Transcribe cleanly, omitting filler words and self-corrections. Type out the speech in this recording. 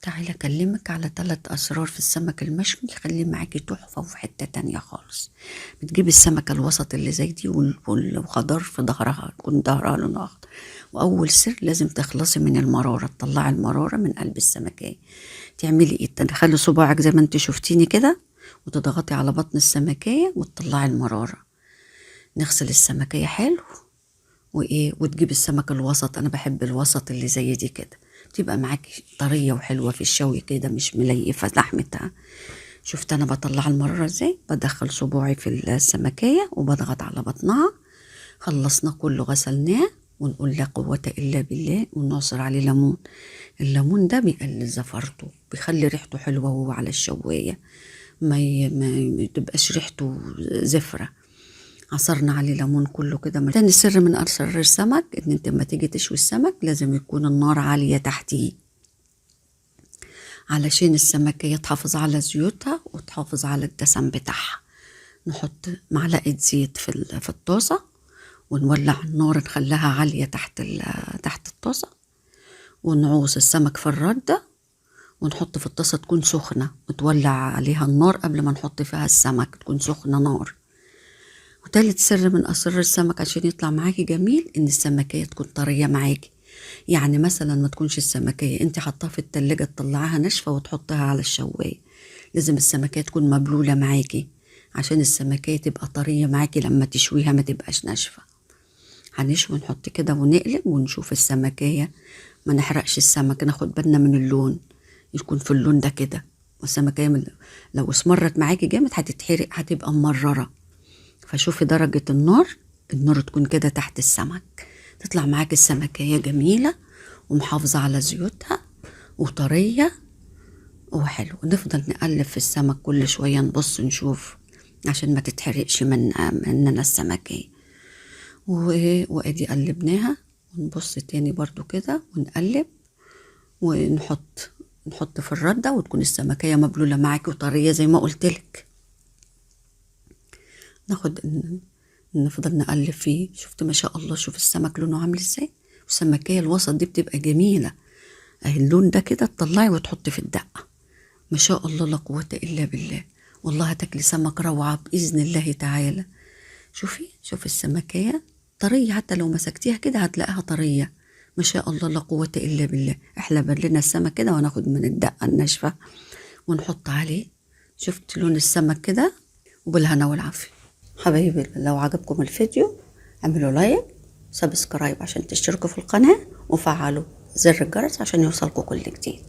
تعالي أكلمك على 3 أسرار في السمك المشوي يخليه معاكي تحفة وفي حتة تانية خالص. بتجيبي السمكة الوسط اللي زي دي والخضار في ظهرها يكون ظهرها لونه أخضر. وأول سر لازم تخلصي من المرارة، تطلعي المرارة من قلب السمكية. تعملي ايه؟ تدخلي صباعك زي ما انت شفتيني كده وتضغطي على بطن السمكية وتطلعي المرارة. نغسل السمكية حلو وتجيب السمك الوسط. انا بحب الوسط اللي زي دي كده، تبقى معاكي طريه وحلوه في الشوي كده، مش مليفه لحمتها. شفت انا بطلع المراره ازاي؟ بدخل صباعي في السمكيه وبضغط على بطنها. خلصنا كله، غسلناه ونقول لا قوة إلا بالله ونعصر عليه ليمون. الليمون ده بيقلل زفرته، بيخلي ريحته حلوة وهو على الشواية، ما تبقاش ريحته زفرة. عصرنا عليه ليمون كله كده. تاني سر من اسرار السمك ان انت لما تيجي تشوي السمك لازم يكون النار عاليه تحتيه، علشان السمكيه تحافظ على زيوتها وتحافظ على الدسم بتاعها. نحط معلقه زيت في الطاسه ونولع النار، نخليها عاليه تحت الطاسه، ونعوص السمك في الرده ونحط في الطاسه تكون سخنه، وتولع عليها النار قبل ما نحط فيها السمك تكون سخنه نار. وتالت سر من أسرار السمك عشان يطلع معاكي جميل إن السمكية تكون طرية معاكي. يعني مثلا ما تكونش السمكية انت حطها في التلاجة تطلعها ناشفة وتحطها على الشواية. لازم السمكية تكون مبلولة معاكي عشان السمكية تبقى طرية معاكي لما تشويها ما تبقاش ناشفة. هنشوي نحط كده ونقلب ونشوف السمكية، ما نحرقش السمك، ناخد بالنا من اللون، يكون في اللون ده كده. والسمكية لو اسمرت معاكي جامد هتتحرق، هتبقى مررة. فشوفي درجة النار تكون كده تحت السمك، تطلع معاك السمكية جميلة ومحافظة على زيوتها وطرية وحلو. نفضل نقلب في السمك كل شوية، نبص نشوف عشان ما تتحرقش مننا السمكية. وادي قلبناها ونبص تاني برضو كده ونقلب نحط في الردة وتكون السمكية مبلولة معاك وطرية زي ما قلتلك. نفضل نقلب فيه. شفت ما شاء الله، شوف السمك لونه عامل ازاي. والسمكية الوسط دي بتبقى جميلة اهي، اللون ده كده تطلعي وتحطي في الدقة. ما شاء الله لا قوة الا بالله. والله هتاكلي سمك روعة بإذن الله تعالى. شوفي السمكية طرية، حتى لو مسكتيها كده هتلاقيها طرية. ما شاء الله لا قوة الا بالله. احنا بلنا السمك كده وناخد من الدقة الناشفة ونحط عليه. شفت لون السمك كده، وبالهنا والعافية. حبايبي لو عجبكم الفيديو اعملوا لايك سبسكرايب عشان تشتركوا في القناة، وفعلوا زر الجرس عشان يوصلكوا كل جديد.